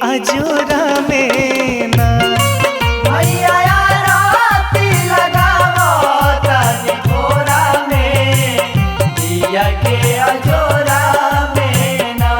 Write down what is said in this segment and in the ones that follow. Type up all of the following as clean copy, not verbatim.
अजोरा में ना। मैया आरती लगावो तनी भोरा में, दिया के अजोरा में ना।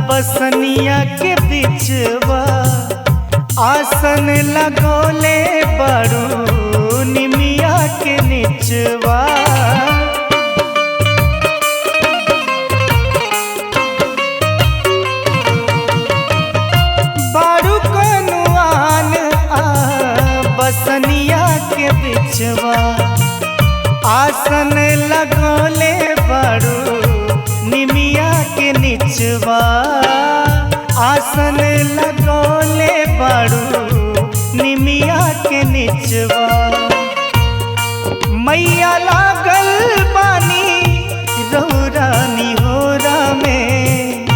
बसनिया के बिचवा आसन लगोले बड़ू निमिया के निचवा। बारू कनुआन बसनिया के बिचवा आसन लगोले बड़ू निमिया के निचवा। आसन लगोले बड़ू निमिया के निचवा। मैया लागल बानी रौरा निहोरा में।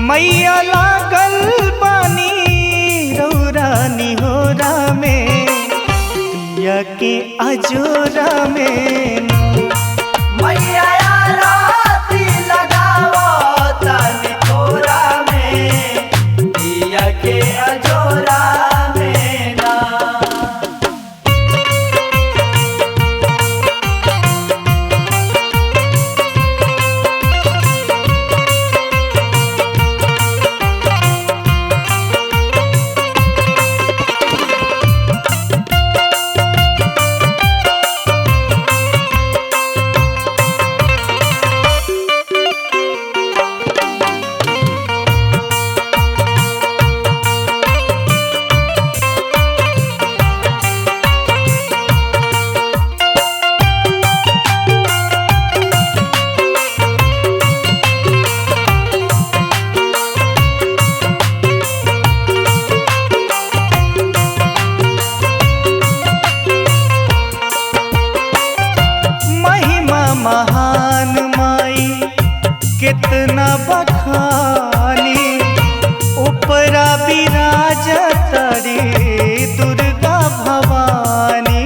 मैया लागल बानी रौरा निहोरा में, दिया के अजोरा में ना। मैया आरती लगावो तनी भोरा में, दिया के अजोरा में ना। महान माई कितना बखानी, उपरा विराज तड़ी दुर्गा भवानी।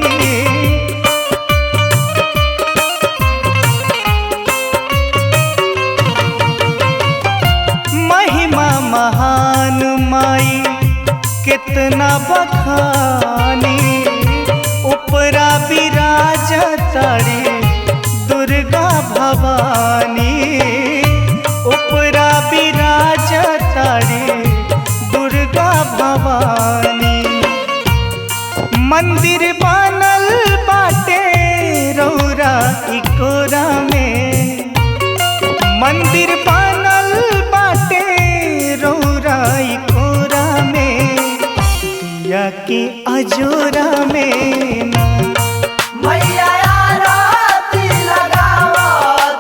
महिमा महान माई कितना बखानी, उपरा विराज तड़ी दुर्गा भवानी। उपरा विराज तारी दुर्गा भवानी। मंदिर बनल बाटे रौरा इकोरा में। मंदिर बनल बाटे रौरा इकोरा में, दिया के अजोरा में ना। मैया आरती लगावो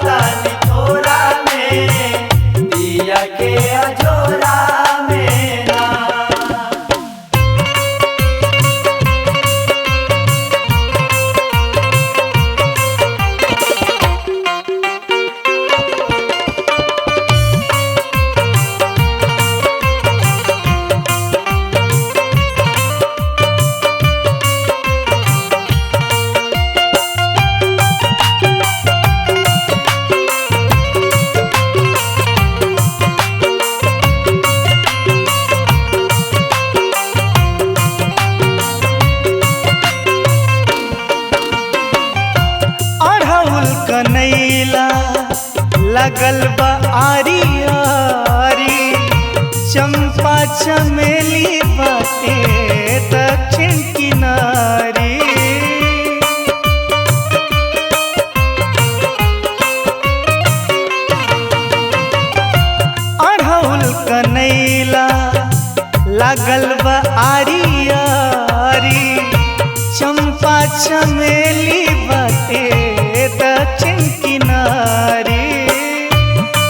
तनी भोरा में, दिया के अजोरा में ना। कनैला लगल बा आरी आरी, चंपा चमेली बाटे दक्षिण किनारी। अढ़ौल कनैला लागल बा आरी आरी चंपा चमेली बाटे दक्षिण किनारे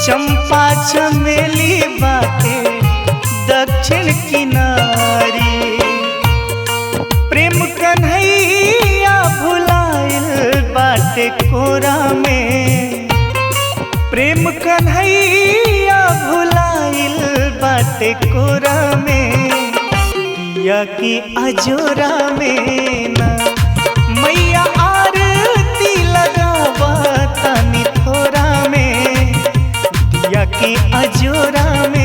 चंपा चमेली बाटे दक्षिण किनारे प्रेम कन्हैया भुलाइल बाटे कोरा में प्रेम कन्हैया भुलाइल बाटे कोरा में दिया की अजोरा में ना मैया आरती लगावा तनी थोरा में दिया की अजोरा में